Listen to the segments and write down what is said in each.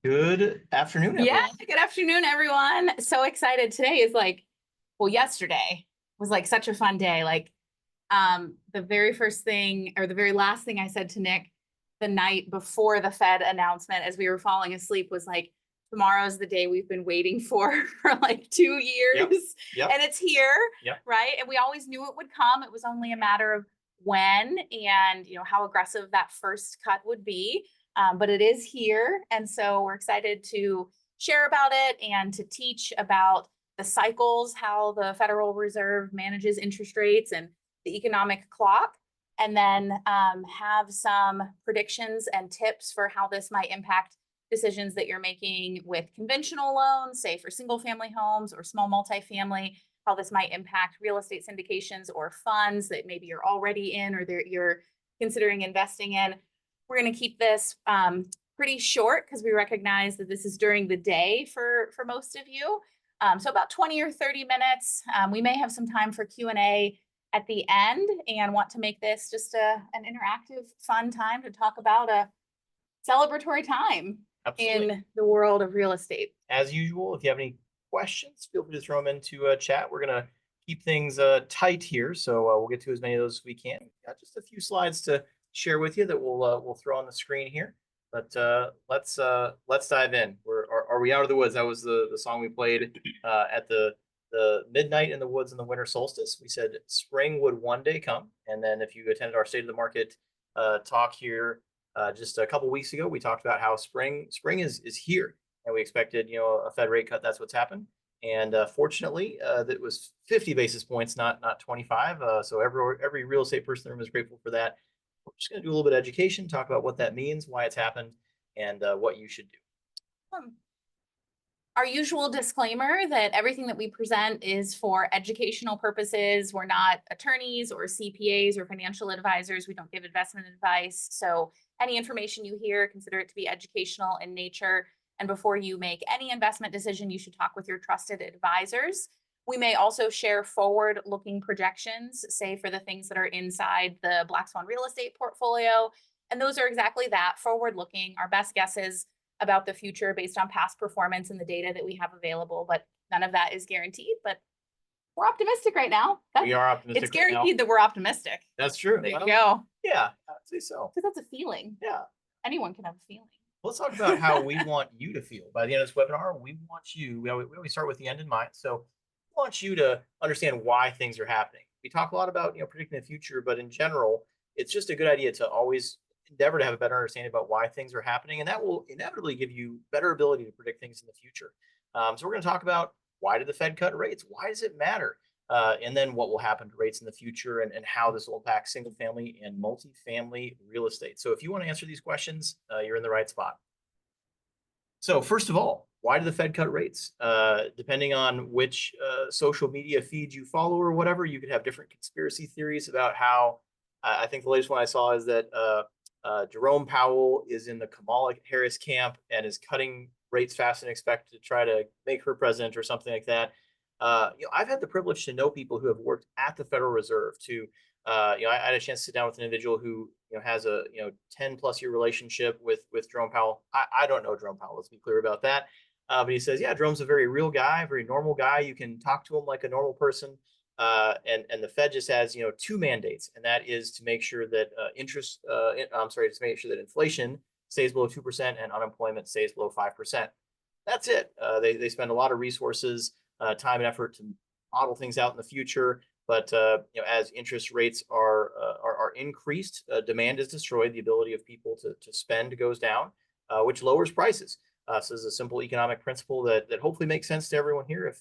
Good afternoon, Yeah, everyone. good afternoon, everyone. So excited. Today is yesterday was like such a fun day. The very first thing or the very last thing I said to Nick the night before the Fed announcement as we were falling asleep was like, tomorrow's the day we've been waiting for for like 2 years. Yep, yep, And it's here, yep. right? And we always knew it would come. It was only a matter of when and how aggressive that first cut would be. But it is here. And so we're excited to share about it and to teach about the cycles, how the Federal Reserve manages interest rates and the economic clock, and then have some predictions and tips for how this might impact decisions that you're making with conventional loans, say for single family homes or small multifamily, how this might impact real estate syndications or funds that maybe you're already in or you're considering investing in. We're going to keep this pretty short because we recognize that this is during the day for most of you. So about 20 or 30 minutes. We may have some time for Q&A at the end and want to make this just an interactive, fun time to talk about a celebratory time Absolutely. in the world of real estate. As usual, if you have any questions, feel free to throw them into chat. We're gonna keep things tight here, so we'll get to as many of those as we can. Got just a few slides to share with you that we'll throw on the screen here. But let's dive in. Are we out of the woods? That was the song we played at the midnight in the woods in the winter solstice. We said spring would one day come, and then if you attended our state of the market talk here just a couple weeks ago, we talked about how spring is here, and we expected a Fed rate cut. That's what's happened, and fortunately, that was 50 basis points, not 25. So every real estate person in the room is grateful for that. We're just going to do a little bit of education, talk about what that means, why it's happened, and what you should do. Um, Our usual disclaimer that everything that we present is for educational purposes. We're not attorneys or CPAs or financial advisors. We don't give investment advice. So any information you hear, consider it to be educational in nature. And before you make any investment decision, you should talk with your trusted advisors. We may also share forward-looking projections, say for the things that are inside the Black Swan real estate portfolio. And those are exactly that, forward-looking, our best guesses about the future based on past performance and the data that we have available, but none of that is guaranteed. But we're optimistic right now. We are optimistic. It's guaranteed that we're optimistic. That's true. There you go. Yeah, I'd say so. Because that's a feeling. Yeah. Anyone can have a feeling. Let's talk about how we want you to feel. By the end of this webinar, we want you, we always start with the end in mind. So we want you to understand why things are happening. We talk a lot about, predicting the future, but in general, it's just a good idea to always endeavor to have a better understanding about why things are happening. And that will inevitably give you better ability to predict things in the future. So we're going to talk about why did the Fed cut rates? Why does it matter? And then what will happen to rates in the future and how this will impact single family and multifamily real estate. So if you want to answer these questions, you're in the right spot. So first of all, why did the Fed cut rates? Depending on which social media feed you follow or whatever, you could have different conspiracy theories about how. I think the latest one I saw is that Jerome Powell is in the Kamala Harris camp and is cutting rates faster than expected to try to make her president or something like that. I've had the privilege to know people who have worked at the Federal Reserve. I had a chance to sit down with an individual who has a 10+ year relationship with Jerome Powell. I don't know Jerome Powell. Let's be clear about that. But he says, yeah, Jerome's a very real guy, very normal guy. You can talk to him like a normal person. And the Fed just has two mandates, and that is to make sure that to make sure that inflation stays below 2% and unemployment stays below 5%. That's it. They spend a lot of resources, time and effort to model things out in the future. But as interest rates are increased, demand is destroyed. The ability of people to spend goes down, which lowers prices. So this is a simple economic principle that hopefully makes sense to everyone here.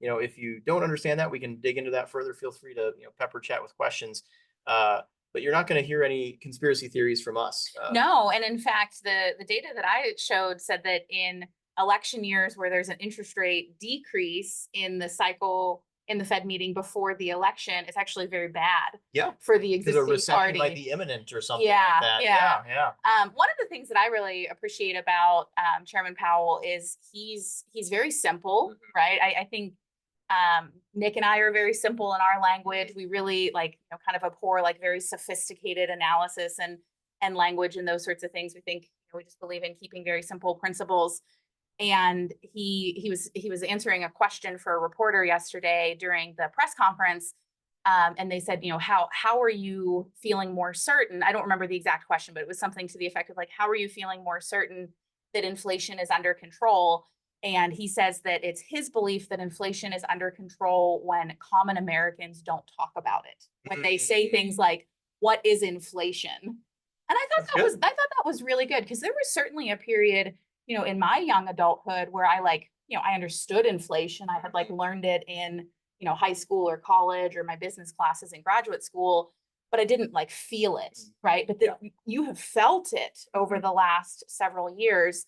If you don't understand that, we can dig into that further. Feel free to pepper chat with questions. But you're not going to hear any conspiracy theories from us. No, and in fact, the data that I showed said that in election years where there's an interest rate decrease in the cycle in the Fed meeting before the election, it's actually very bad. Yeah, for the because a existing recession party. might be imminent or something Yeah, like that. yeah. One of the things that I really appreciate about Chairman Powell is he's very simple, right? I think Nick and I are very simple in our language. We really kind of abhor very sophisticated analysis and language and those sorts of things. We think we just believe in keeping very simple principles. And he was answering a question for a reporter yesterday during the press conference. And they said, how are you feeling more certain? I don't remember the exact question, but it was something to the effect of like, how are you feeling more certain that inflation is under control? And he says that it's his belief that inflation is under control when common Americans don't talk about it. When they say things like, what is inflation? And That's good. I thought that was really good, because there was certainly a period, in my young adulthood where I understood inflation. I had like learned it in, high school or college or my business classes in graduate school, but I didn't like feel it, right? But then you have felt it over the last several years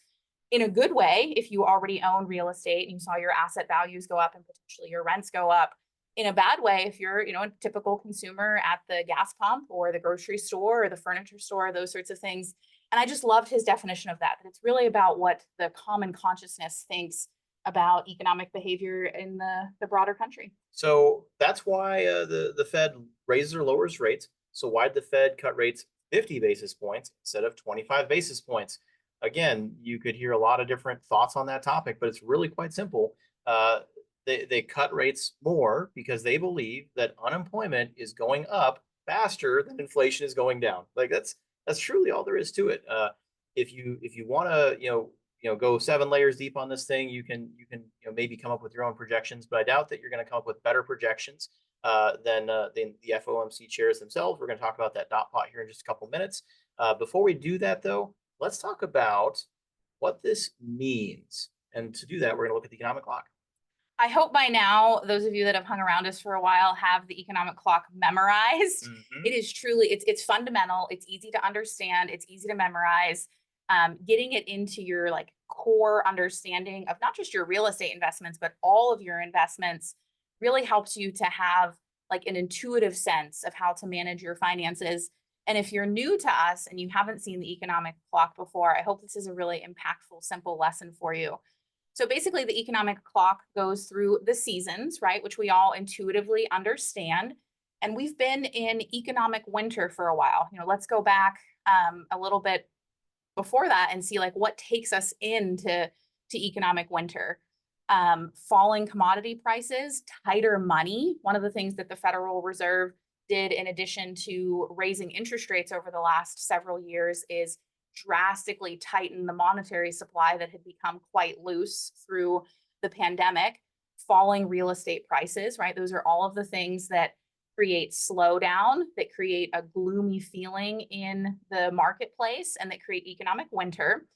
in a good way. If you already own real estate and you saw your asset values go up and potentially your rents go up. In a bad way, if you're, a typical consumer at the gas pump or the grocery store or the furniture store, those sorts of things. And I just loved his definition of that it's really about what the common consciousness thinks about economic behavior in the broader country. So that's why the Fed raises or lowers rates. So why did the Fed cut rates 50 basis points instead of 25 basis points? Again, you could hear a lot of different thoughts on that topic, but it's really quite simple. They cut rates more because they believe that unemployment is going up faster than inflation is going down. Like that's truly all there is to it. If you want to go 7 layers deep on this thing, you can maybe come up with your own projections, but I doubt that you're going to come up with better projections than the FOMC chairs themselves. We're going to talk about that dot plot here in just a couple minutes. Before we do that, though, let's talk about what this means. And to do that, we're going to look at the economic clock. I hope by now, those of you that have hung around us for a while have the economic clock memorized. It is truly, it's fundamental. It's easy to understand. It's easy to memorize. Getting it into your like core understanding of not just your real estate investments, but all of your investments really helps you to have like an intuitive sense of how to manage your finances. And if you're new to us and you haven't seen the economic clock before, I hope this is a really impactful, simple lesson for you. So basically, the economic clock goes through the seasons, right, which we all intuitively understand. And we've been in economic winter for a while. Let's go back a little bit before that and see like what takes us into economic winter. Falling commodity prices, tighter money. One of the things that the Federal Reserve did, in addition to raising interest rates over the last several years, is drastically tighten the monetary supply that had become quite loose through the pandemic. Falling real estate prices, right? Those are all of the things that create slowdown, that create a gloomy feeling in the marketplace, and that create economic winter.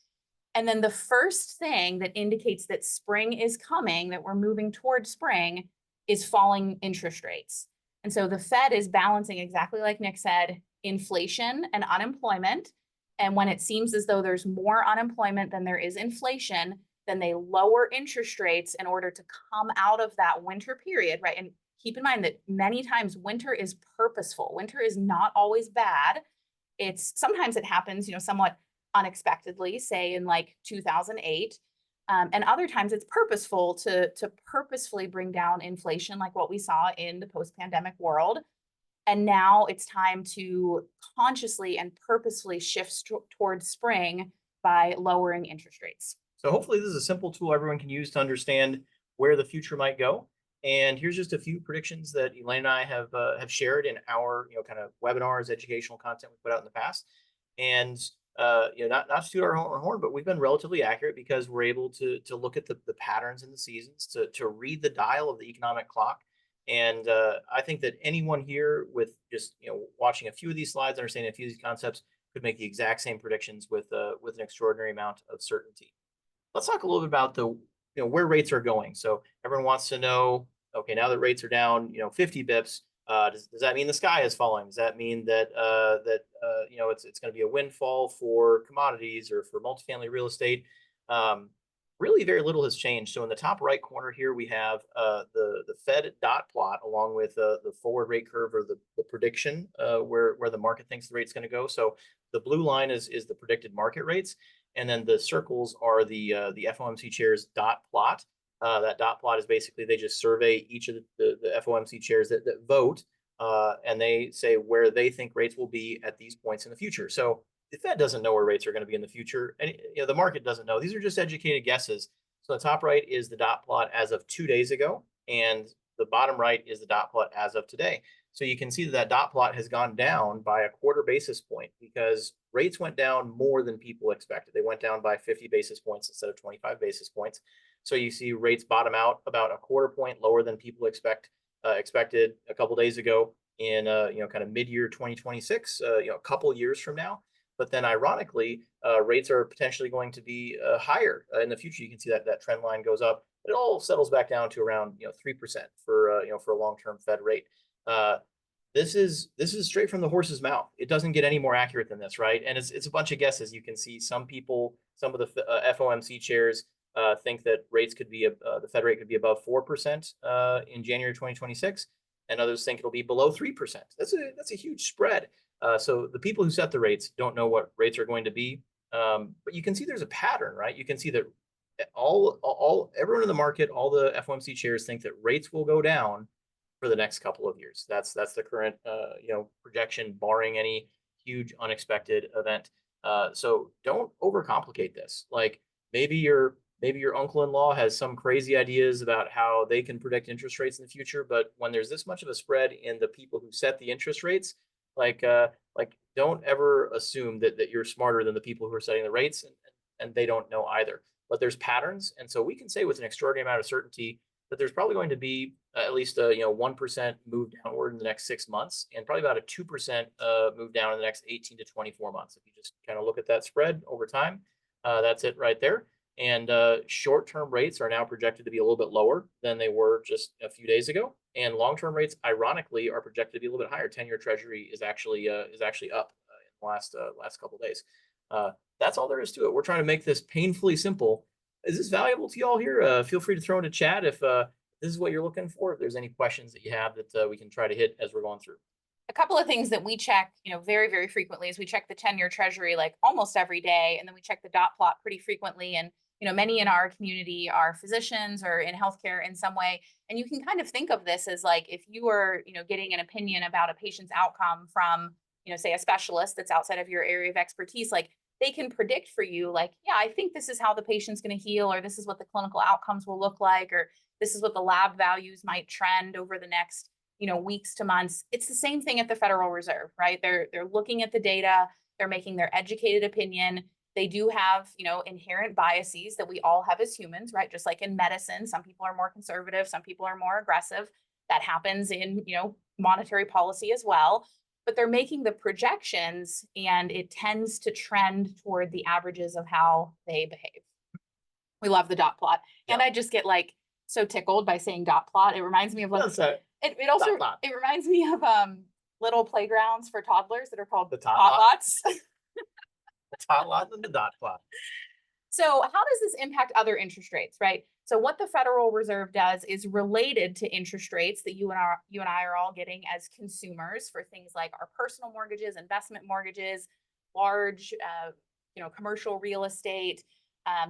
And then the first thing that indicates that spring is coming, that we're moving towards spring, is falling interest rates. And so the Fed is balancing, exactly like Nick said, inflation and unemployment. And when it seems as though there's more unemployment than there is inflation, then they lower interest rates in order to come out of that winter period, right? And keep in mind that many times winter is purposeful. Winter is not always bad. Sometimes it happens, somewhat unexpectedly, say in like 2008. And other times it's purposeful to purposefully bring down inflation, like what we saw in the post-pandemic world. And now it's time to consciously and purposefully shift towards spring by lowering interest rates. So hopefully this is a simple tool everyone can use to understand where the future might go. And here's just a few predictions that Elaine and I have shared in our kind of webinars, educational content we put out in the past. And not to toot our own horn, but we've been relatively accurate because we're able to look at the patterns in the seasons, to read the dial of the economic clock. And I think that anyone here with just watching a few of these slides, understanding a few of these concepts, could make the exact same predictions with an extraordinary amount of certainty. Let's talk a little bit about the where rates are going. So everyone wants to know, okay, now that rates are down 50 bips, does that mean the sky is falling? Does that mean that it's going to be a windfall for commodities or for multifamily real estate? Really very little has changed. So in the top right corner here, we have the Fed dot plot along with the forward rate curve, or the prediction where the market thinks the rate's going to go. So the blue line is the predicted market rates, and then the circles are the FOMC chairs dot plot. That dot plot is basically they just survey each of the FOMC chairs that vote, and they say where they think rates will be at these points in the future. So the Fed doesn't know where rates are going to be in the future, and the market doesn't know. These are just educated guesses. So the top right is the dot plot as of 2 days ago, and the bottom right is the dot plot as of today. So you can see that that dot plot has gone down by a quarter basis point because rates went down more than people expected. They went down by 50 basis points instead of 25 basis points. So you see rates bottom out about a quarter point lower than people expected a couple days ago in kind of mid-year 2026, a couple years from now. But then ironically, rates are potentially going to be higher in the future. You can see that that trend line goes up. It all settles back down to around 3% for for a long-term Fed rate. Uh, this is straight from the horse's mouth. It doesn't get any more accurate than this, right? And it's a bunch of guesses. You can see some people, some of the FOMC chairs think that rates could be the Fed rate could be above 4% in January 2026, and others think it'll be below 3%. That's a huge spread. So the people who set the rates don't know what rates are going to be, but you can see there's a pattern, right? You can see that all everyone in the market, all the FOMC chairs think that rates will go down for the next couple of years. That's the current projection, barring any huge unexpected event. So don't overcomplicate this. Like maybe your uncle-in-law has some crazy ideas about how they can predict interest rates in the future, but when there's this much of a spread in the people who set the interest rates, like don't ever assume that you're smarter than the people who are setting the rates, and they don't know either. But there's patterns, and so we can say with an extraordinary amount of certainty that there's probably going to be at least a 1% move downward in the next 6 months, and probably about a 2% move down in the next 18 to 24 months. If you just kind of look at that spread over time, that's it right there. And short-term rates are now projected to be a little bit lower than they were just a few days ago, and long-term rates, ironically, are projected to be a little bit higher. 10-year Treasury is actually up in the last couple of days. That's all there is to it. We're trying to make this painfully simple. Is this valuable to y'all here? Feel free to throw in a chat if this is what you're looking for. If there's any questions that you have that we can try to hit as we're going through. A couple of things that we check, very, very frequently is we check the 10-year Treasury like almost every day, and then we check the dot plot pretty frequently. And many in our community are physicians or in healthcare in some way, and you can kind of think of this as like if you are, getting an opinion about a patient's outcome from, say a specialist that's outside of your area of expertise, like they can predict for you, like, yeah, I think this is how the patient's going to heal, or this is what the clinical outcomes will look like, or this is what the lab values might trend over the next weeks to months. It's the same thing at the Federal Reserve, right? They're looking at the data, they're making their educated opinion. They do have inherent biases that we all have as humans, right? Just like in medicine, some people are more conservative, some people are more aggressive. That happens in monetary policy as well. But they're making the projections, and it tends to trend toward the averages of how they behave. We love the dot plot, and I just get like so tickled by saying dot plot. It reminds me of like it also it reminds me of little playgrounds for toddlers that are called The tot lots. The tot lot and the dot plot. So how does this impact other interest rates, right? So what the Federal Reserve does is related to interest rates that you and I are all getting as consumers for things like our personal mortgages, investment mortgages, large, commercial real estate,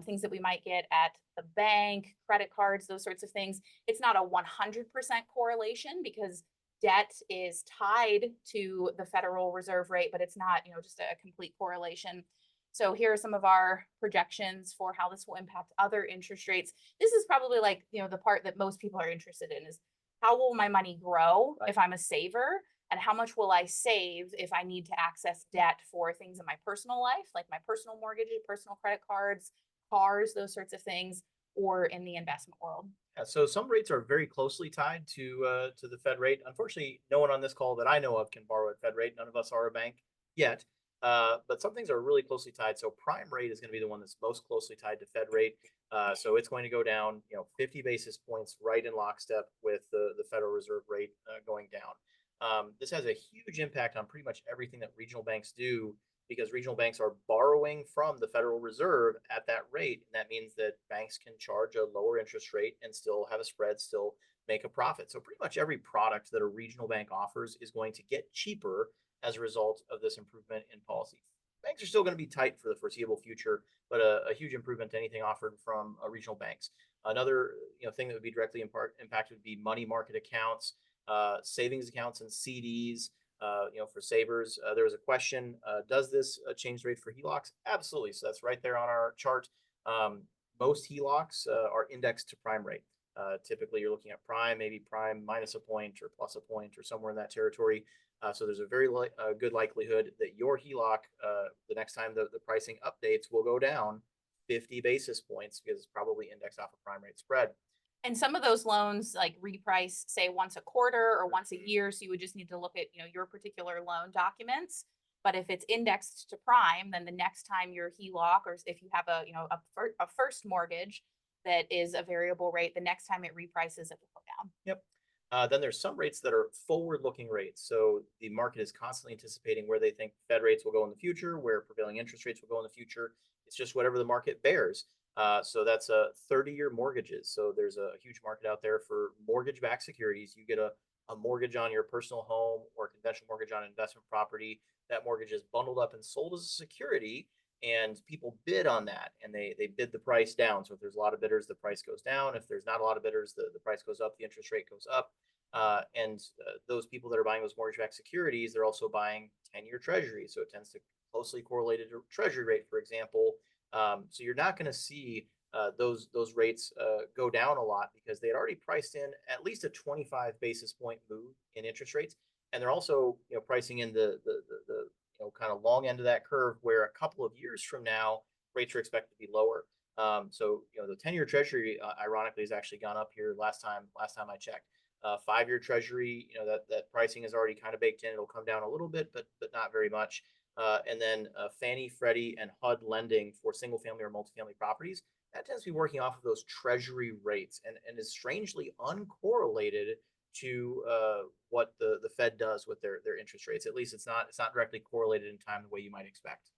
things that we might get at the bank, credit cards, those sorts of things. It's not a 100% correlation because debt is tied to the Federal Reserve rate, but it's not, just a complete correlation. So here are some of our projections for how this will impact other interest rates. This is probably like, the part that most people are interested in is how will my money grow if I'm a saver, and how much will I save if I need to access debt for things in my personal life, like my personal mortgage, personal credit cards, cars, those sorts of things, or in the investment world. Yeah, so some rates are very closely tied to the Fed rate. Unfortunately, no one on this call that I know of can borrow at Fed rate. None of us are a bank yet. But some things are really closely tied. So prime rate is going to be the one that's most closely tied to Fed rate. So it's going to go down, 50 basis points right in lockstep with the Federal Reserve rate going down. This has a huge impact on pretty much everything that regional banks do, because regional banks are borrowing from the Federal Reserve at that rate. And that means that banks can charge a lower interest rate and still have a spread, still make a profit. So pretty much every product that a regional bank offers is going to get cheaper as a result of this improvement in policy. Banks are still going to be tight for the foreseeable future, but a huge improvement to anything offered from regional banks. Another thing that would be directly impacted would be money market accounts, savings accounts, and CDs. For savers, there was a question: does this change the rate for HELOCs? Absolutely. So that's right there on our chart. Um, Most HELOCs are indexed to prime rate. Typically, you're looking at prime, maybe prime minus a point or plus a point or somewhere in that territory. So there's a very good likelihood that your HELOC, the next time the pricing updates, will go down 50 basis points because it's probably indexed off a prime rate spread. And some of those loans like reprice, say once a quarter or once a year. So you would just need to look at, your particular loan documents. But if it's indexed to prime, then the next time your HELOC, or if you have a first mortgage that is a variable rate, the next time it reprices, it will go down. Yep. Then there's some rates that are forward-looking rates. So the market is constantly anticipating where they think Fed rates will go in the future, where prevailing interest rates will go in the future. It's just whatever the market bears. So that's 30-year mortgages. So there's a huge market out there for mortgage-backed securities. You get a mortgage on your personal home or a conventional mortgage on investment property. That mortgage is bundled up and sold as a security, and people bid on that, and they bid the price down. So if there's a lot of bidders, the price goes down. If there's not a lot of bidders, the price goes up, the interest rate goes up. And those people that are buying those mortgage-backed securities, they're also buying 10-year treasuries. So it tends to closely correlated to treasury rate, for example. So you're not going to see those rates go down a lot because they had already priced in at least a 25 basis point move in interest rates, and they're also pricing in the kind of long end of that curve where a couple of years from now rates are expected to be lower. So the 10-year treasury ironically has actually gone up here last time I checked. 5-year treasury, that pricing is already kind of baked in. It'll come down a little bit, but not very much. And then Fannie, Freddie, and HUD lending for single family or multifamily properties, that tends to be working off of those treasury rates and is strangely uncorrelated to what the Fed does with their interest rates. At least it's not directly correlated in time the way you might expect.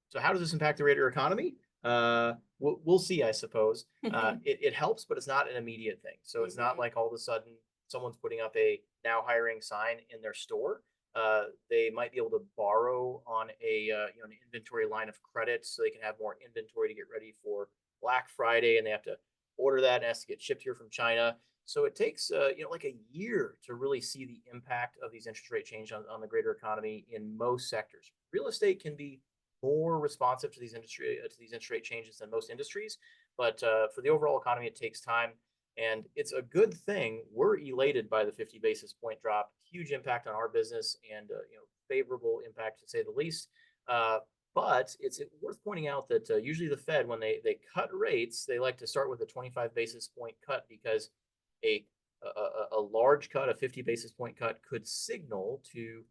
So how does this impact the rate or economy? We'll see, I suppose. It helps, but it's not an immediate thing. So it's not like all of a sudden someone's putting up a now hiring sign in their store. They might be able to borrow on an inventory line of credit so they can have more inventory to get ready for Black Friday, and they have to order that and it has to get shipped here from China. So it takes like a year to really see the impact of these interest rate change on the greater economy in most sectors. Real estate can be more responsive to these interest rate changes than most industries, but for the overall economy, it takes time. And it's a good thing. We're elated by the 50 basis point drop. Huge impact on our business, and favorable impact to say the least. But it's worth pointing out that usually the Fed, when they cut rates, they like to start with a 25 basis point cut because a large cut, a 50 basis point cut, could signal to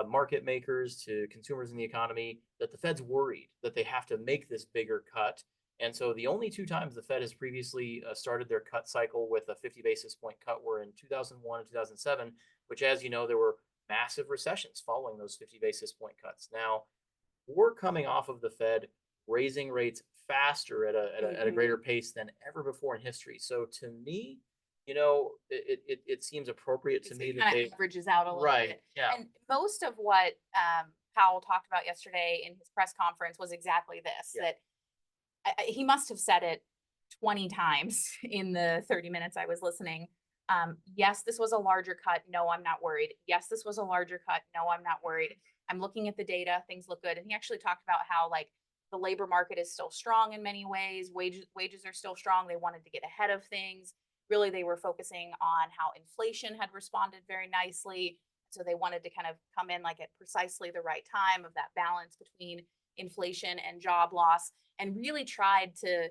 market makers, to consumers in the economy, that the Fed's worried that they have to make this bigger cut. And so the only two times the Fed has previously started their cut cycle with a 50 basis point cut were in 2001 and 2007, which, as you know, there were massive recessions following those 50 basis point cuts. Now, we're coming off of the Fed raising rates faster at a greater pace than ever before in history. So to me, it seems appropriate to me that they averages out a little right, bit. yeah, And most of what Powell talked about yesterday in his press conference was exactly this, Yeah. that he must have said it 20 times in the 30 minutes I was listening. Yes, this was a larger cut. No, I'm not worried. Yes, this was a larger cut. No, I'm not worried. I'm looking at the data. Things look good. And he actually talked about how the labor market is still strong in many ways. Wages are still strong. They wanted to get ahead of things. Really, they were focusing on how inflation had responded very nicely. So they wanted to kind of come in at precisely the right time of that balance between inflation and job loss, and really tried to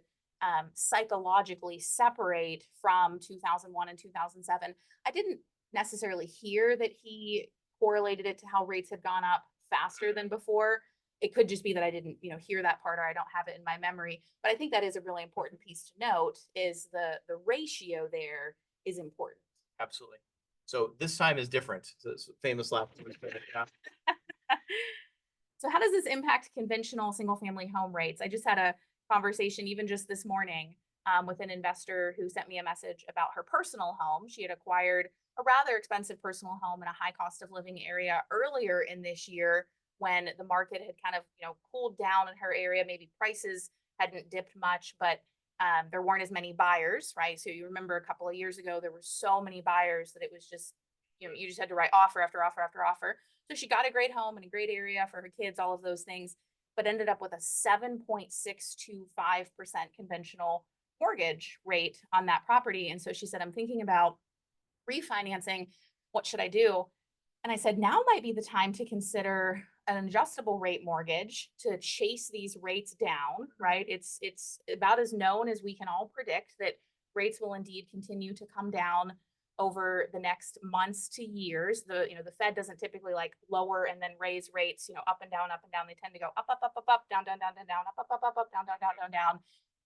psychologically separate from 2001 and 2007. I didn't necessarily hear that he correlated it to how rates had gone up faster than before. It could just be that I didn't, hear that part, or I don't have it in my memory. But I think that is a really important piece to note, is the ratio there is important. Absolutely. So this time is different. So it's famous laugh. Yeah. So how does this impact conventional single family home rates? I just had a conversation even just this morning with an investor who sent me a message about her personal home. She had acquired a rather expensive personal home in a high cost of living area earlier in this year, when the market had kind of cooled down in her area. Maybe prices hadn't dipped much, but there weren't as many buyers, right? So you remember a couple of years ago, there were so many buyers that it was just you just had to write offer after offer after offer. So she got a great home in a great area for her kids, all of those things, but ended up with a 7.625% conventional mortgage rate on that property. And so she said, I'm thinking about refinancing. What should I do? And I said, now might be the time to consider an adjustable rate mortgage to chase these rates down, right? It's about as known as we can all predict that rates will indeed continue to come down over the next months to years. The Fed doesn't typically like lower and then raise rates, up and down, up and down. They tend to go up, up, up, up, up, down, down, down, down, down, up, up, up, up, up, down, down, down, down, down.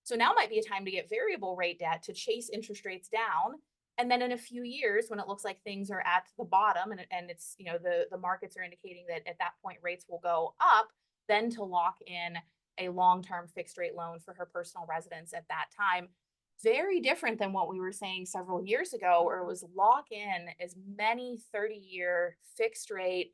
So now might be a time to get variable rate debt to chase interest rates down. And then in a few years, when it looks like things are at the bottom and it's, the markets are indicating that at that point rates will go up, then to lock in a long-term fixed rate loan for her personal residence at that time. Very different than what we were saying several years ago, where it was lock in as many 30-year fixed rate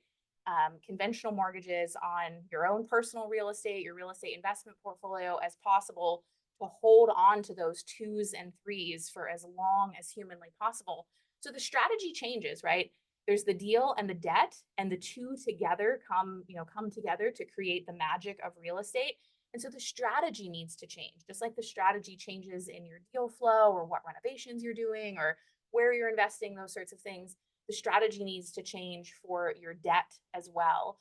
conventional mortgages on your own personal real estate, your real estate investment portfolio as possible, to hold on to those twos and threes for as long as humanly possible. So the strategy changes, right? There's the deal and the debt, and the two together come together to create the magic of real estate. And so the strategy needs to change, just like the strategy changes in your deal flow or what renovations you're doing or where you're investing, those sorts of things. The strategy needs to change for your debt as well.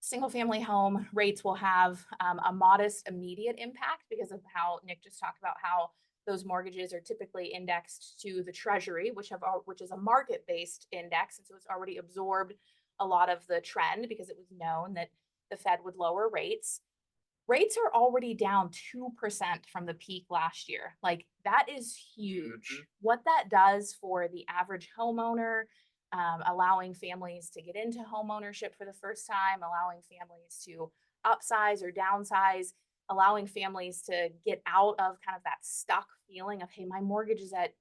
Single family home rates will have a modest immediate impact because of how Nick just talked about how those mortgages are typically indexed to the Treasury, which is a market-based index. And so it's already absorbed a lot of the trend because it was known that the Fed would lower rates. Rates are already down 2% from the peak last year. Like, that is huge. What that does for the average homeowner, allowing families to get into home ownership for the first time, allowing families to upsize or downsize, allowing families to get out of kind of that stuck feeling of, hey, my mortgage is at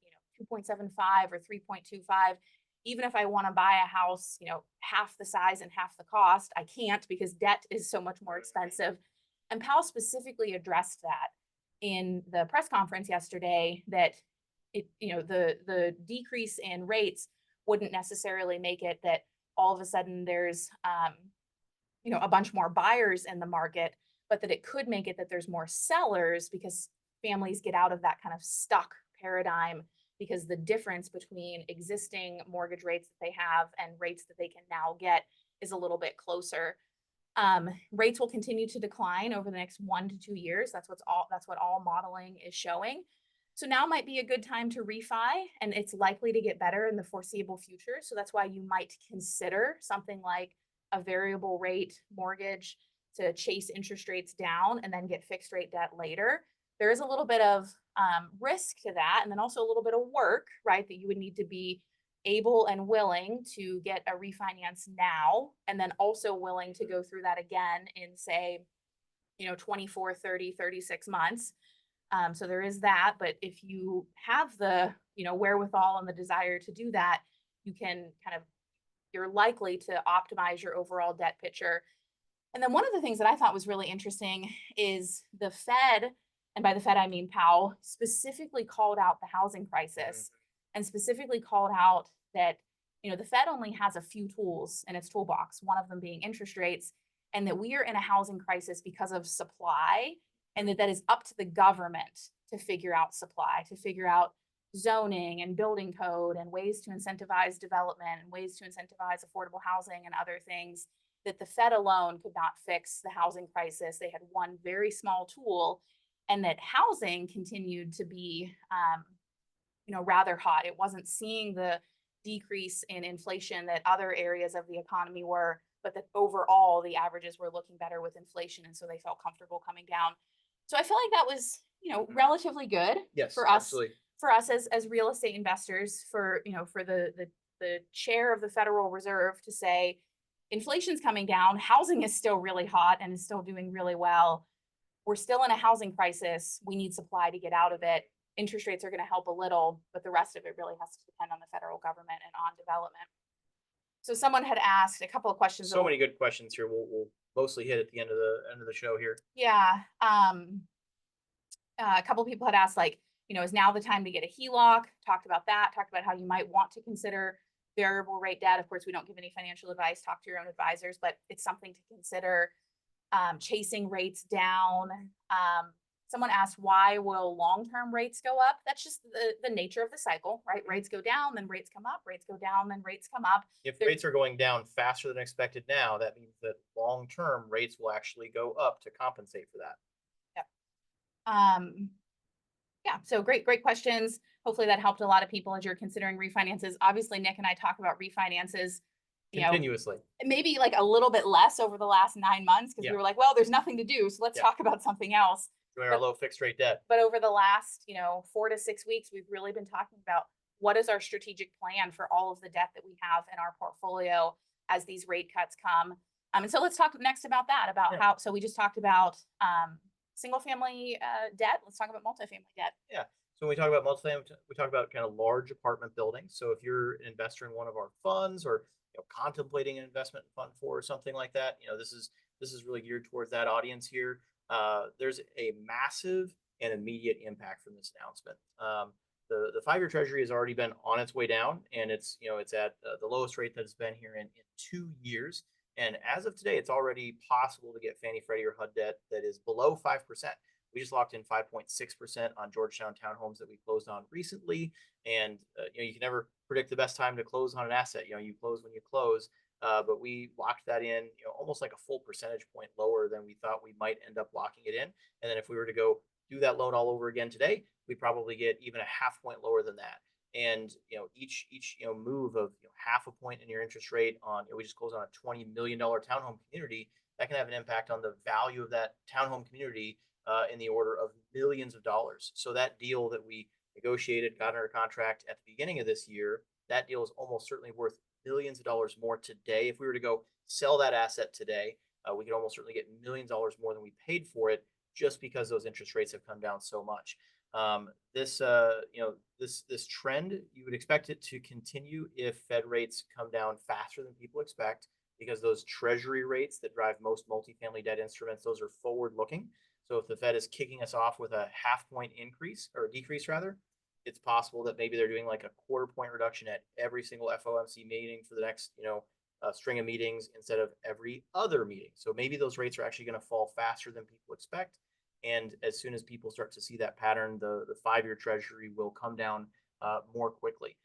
2.75 or 3.25. Even if I want to buy a house, half the size and half the cost, I can't because debt is so much more expensive. And Powell specifically addressed that in the press conference yesterday, that the decrease in rates wouldn't necessarily make it that all of a sudden there's a bunch more buyers in the market, but that it could make it that there's more sellers because families get out of that kind of stuck paradigm, because the difference between existing mortgage rates that they have and rates that they can now get is a little bit closer. Rates will continue to decline over the next 1 to 2 years. That's what all modeling is showing. So now might be a good time to refi, and it's likely to get better in the foreseeable future. So that's why you might consider something like a variable rate mortgage to chase interest rates down and then get fixed rate debt later. There is a little bit of risk to that, and then also a little bit of work, right? That you would need to be able and willing to get a refinance now, and then also willing to go through that again in, say, 24, 30, 36 months. So there is that, but if you have the, wherewithal and the desire to do that, you're likely to optimize your overall debt picture. And then one of the things that I thought was really interesting is the Fed, and by the Fed, I mean Powell, specifically called out the housing crisis and specifically called out that, the Fed only has a few tools in its toolbox, one of them being interest rates, and that we are in a housing crisis because of supply, and that is up to the government to figure out supply, to figure out zoning and building code and ways to incentivize development and ways to incentivize affordable housing and other things, that the Fed alone could not fix the housing crisis. They had one very small tool, and that housing continued to be, rather hot. It wasn't seeing the decrease in inflation that other areas of the economy were, but that overall the averages were looking better with inflation. And so they felt comfortable coming down. So I feel like that was, relatively good for us, absolutely. as real estate investors, for the chair of the Federal Reserve to say, inflation's coming down, housing is still really hot and is still doing really well. We're still in a housing crisis. We need supply to get out of it. Interest rates are going to help a little, but the rest of it really has to depend on the federal government and on development. So someone had asked a couple of questions. So many good questions here. We'll mostly hit at the end of the show here. Yeah. A couple of people had asked, like, is now the time to get a HELOC? Talked about that. Talked about how you might want to consider variable rate debt. Of course, we don't give any financial advice, talk to your own advisors, but it's something to consider. Chasing rates down. Someone asked, why will long-term rates go up? That's just the nature of the cycle, right? Rates go down, then rates come up, rates go down, then rates come up. If rates are going down faster than expected now, that means that long-term rates will actually go up to compensate for that. Yep. Yeah, so great questions. Hopefully that helped a lot of people as you're considering refinances. Obviously, Nick and I talk about refinances, Continuously. maybe like a little bit less over the last 9 months because we were like, well, there's nothing to do, so let's talk about something else. Doing our low fixed rate debt. But over the last, 4 to 6 weeks, we've really been talking about what is our strategic plan for all of the debt that we have in our portfolio as these rate cuts come. And so let's talk next about that, about how, so we just talked about single family debt. Let's talk about multifamily debt. Yeah. So when we talk about multifamily, we talk about kind of large apartment buildings. So if you're an investor in one of our funds, or contemplating an investment fund for, or something like that, this is really geared towards that audience here. There's a massive and immediate impact from this announcement. The 5-year Treasury has already been on its way down, and it's at the lowest rate that it's been here in 2 years. And as of today, it's already possible to get Fannie, Freddie, or HUD debt that is below 5%. We just locked in 5.6% on Georgetown townhomes that we closed on recently. And you can never predict the best time to close on an asset. You close when you close. But we locked that in, almost like a full percentage point lower than we thought we might end up locking it in. And then if we were to go do that loan all over again today, we'd probably get even a half point lower than that. And each move of half a point in your interest rate on, we just closed on a $20 million townhome community, that can have an impact on the value of that townhome community in the order of millions of dollars. So that deal that we negotiated, got under contract at the beginning of this year, that deal is almost certainly worth millions of dollars more today. If we were to go sell that asset today, we could almost certainly get millions of dollars more than we paid for it, just because those interest rates have come down so much. This trend, you would expect it to continue if Fed rates come down faster than people expect, because those Treasury rates that drive most multifamily debt instruments, those are forward looking. So if the Fed is kicking us off with a half point increase, or decrease rather, it's possible that maybe they're doing like a quarter point reduction at every single FOMC meeting for the next, string of meetings, instead of every other meeting. So maybe those rates are actually going to fall faster than people expect. And as soon as people start to see that pattern, the 5-year Treasury will come down more quickly.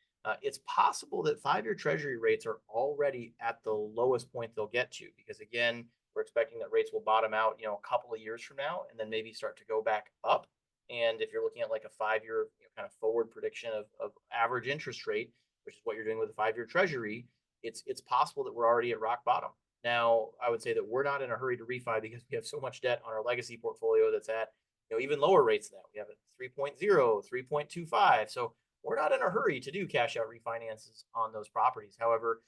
It's possible that 5-year Treasury rates are already at the lowest point they'll get to, because again, we're expecting that rates will bottom out, a couple of years from now, and then maybe start to go back up. And if you're looking at like a 5-year kind of forward prediction of average interest rate, which is what you're doing with a 5-year Treasury, it's possible that we're already at rock bottom. Now, I would say that we're not in a hurry to refi, because we have so much debt on our legacy portfolio that's at even lower rates than that. We have a 3.0, 3.25. So we're not in a hurry to do cash out refinances on those properties. However,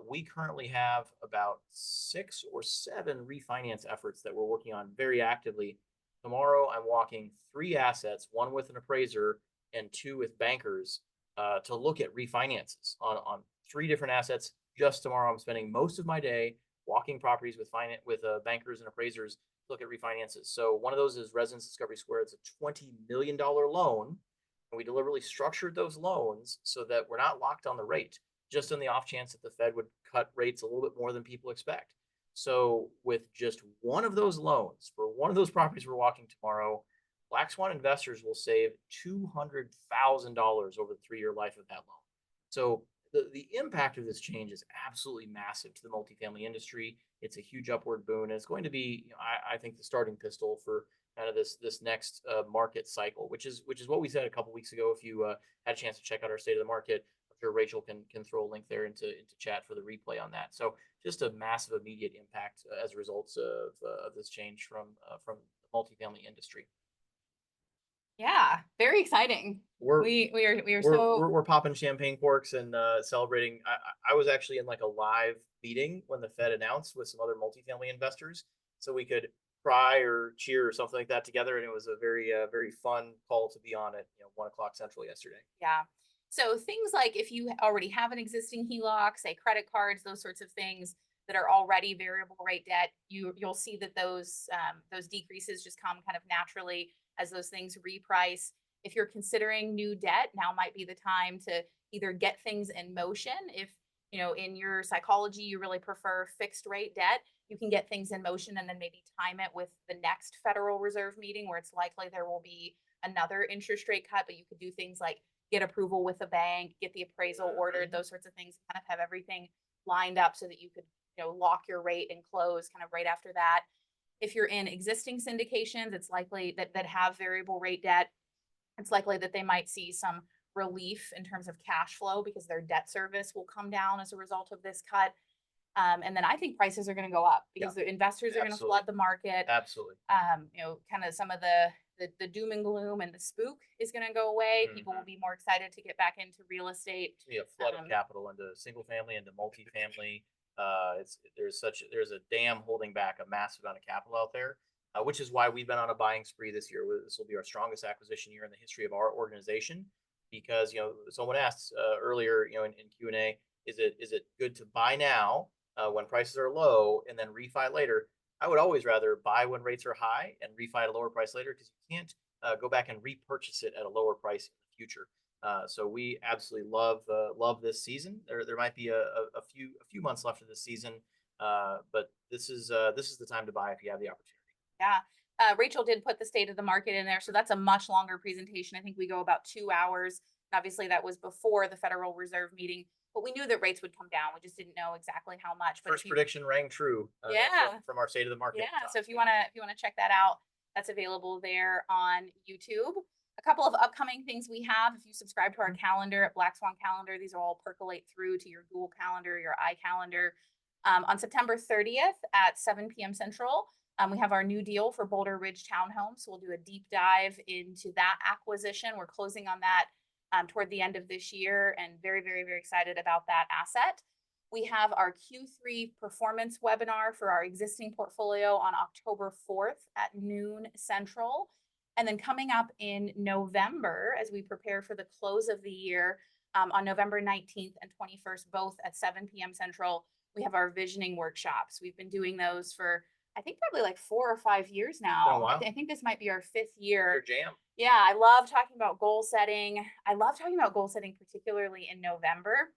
we currently have about 6 or 7 refinance efforts that we're working on very actively. Tomorrow, I'm walking 3 assets, 1 with an appraiser and 2 with bankers, to look at refinances on 3 different assets. Just tomorrow, I'm spending most of my day walking properties with bankers and appraisers to look at refinances. So one of those is Residence Discovery Square. It's a $20 million loan, and we deliberately structured those loans so that we're not locked on the rate, just in the off chance that the Fed would cut rates a little bit more than people expect. So with just one of those loans for one of those properties we're walking tomorrow, Black Swan investors will save $200,000 over the 3-year life of that loan. So the impact of this change is absolutely massive to the multifamily industry. It's a huge upward boon, and it's going to be, I think, the starting pistol for kind of this next market cycle, which is what we said a couple weeks ago. If you had a chance to check out our State of the Market, I'm sure Rachel can throw a link there into chat for the replay on that. So just a massive immediate impact as a result of this change from the multifamily industry. Yeah, very exciting. We're popping champagne corks and celebrating. I was actually in like a live meeting when the Fed announced with some other multifamily investors, so we could cry or cheer or something like that together, and it was a very very fun call to be on at 1 o'clock Central yesterday. Yeah. So things like if you already have an existing HELOC, say credit cards, those sorts of things that are already variable rate debt, you'll see that those decreases just come kind of naturally as those things reprice. If you're considering new debt, now might be the time to either get things in motion. in your psychology, you really prefer fixed rate debt, you can get things in motion and then maybe time it with the next Federal Reserve meeting where it's likely there will be another interest rate cut, but you could do things like get approval with a bank, get the appraisal ordered, those sorts of things, kind of have everything lined up so that you could, lock your rate and close kind of right after that. If you're in existing syndications, it's likely that have variable rate debt, it's likely that they might see some relief in terms of cash flow because their debt service will come down as a result of this cut. And then I think prices are going to go up Yeah, because the investors are going to absolutely. flood the market. Absolutely. Kind of some of the doom and gloom and the spook is going to go away. People will Mhm. be more excited to get back into real estate. See a flood of Um, capital into single family, into multifamily. There's a dam holding back a massive amount of capital out there, which is why we've been on a buying spree this year. This will be our strongest acquisition year in the history of our organization, because someone asked earlier, in Q&A, is it good to buy now when prices are low and then refi later? I would always rather buy when rates are high and refi at a lower price later, because you can't go back and repurchase it at a lower price in the future. So we absolutely love this season. There might be a few months left of this season, but this is the time to buy if you have the opportunity. yeah. Rachel did put the state of the market in there, so that's a much longer presentation. I think we go about 2 hours. Obviously, that was before the Federal Reserve meeting, but we knew that rates would come down. We just didn't know exactly how much. But if First you, prediction rang true, yeah, from our state of the market yeah. So talk. if you wanna check that out, that's available there on YouTube. A couple of upcoming things we have. If you subscribe to our calendar at Black Swan Calendar, these will all percolate through to your Google Calendar, your iCalendar. On September 30th at 7 p.m. Central, we have our new deal for Boulder Ridge Townhome. So we'll do a deep dive into that acquisition. We're closing on that toward the end of this year, and very, very, very excited about that asset. We have our Q3 performance webinar for our existing portfolio on October 4th at noon Central. And then coming up in November, as we prepare for the close of the year, on November 19th and 21st, both at 7 p.m. Central, we have our visioning workshops. We've been doing those for, I think, probably like 4 or 5 years Been a now. while. I think this might be our fifth Your year. jam. Yeah, I love talking about goal setting. I love talking about goal setting, particularly in November,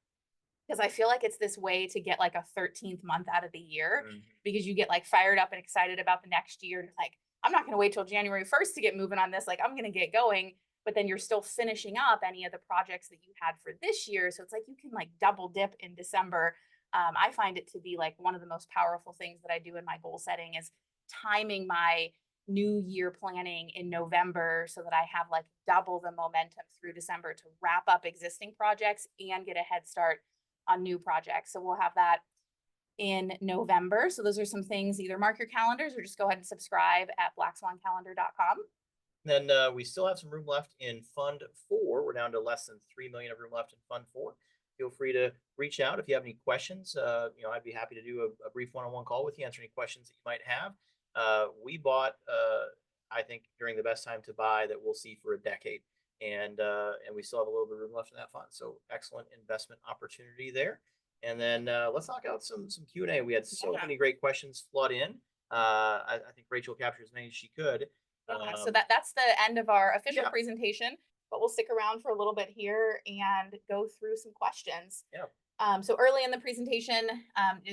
because I feel like it's this way to get like a 13th month out of the year, Mhm. because you get like fired up and excited about the next year. And like, I'm not going to wait till January 1st to get moving on this. Like, I'm going to get going. But then you're still finishing up any of the projects that you had for this year. So it's like you can like double dip in December. I find it to be like one of the most powerful things that I do in my goal setting is timing my new year planning in November so that I have like double the momentum through December to wrap up existing projects and get a head start on new projects. So we'll have that in November. So those are some things, either mark your calendars or just go ahead and subscribe at blackswancalendar.com. Then we still have some room left in Fund 4. We're down to less than 3 million of room left in Fund 4. Feel free to reach out if you have any questions. I'd be happy to do a brief one-on-one call with you, answer any questions that you might have. We bought, I think, during the best time to buy that we'll see for a decade, and we still have a little bit of room left in that fund. So excellent investment opportunity there. And then let's knock out some Q&A. We had so Yeah. many great questions flood in. I think Rachel captured as many as she could. So that's the end of our official Yeah. presentation, but we'll stick around for a little bit here and go through some questions. Yeah. So early in the presentation,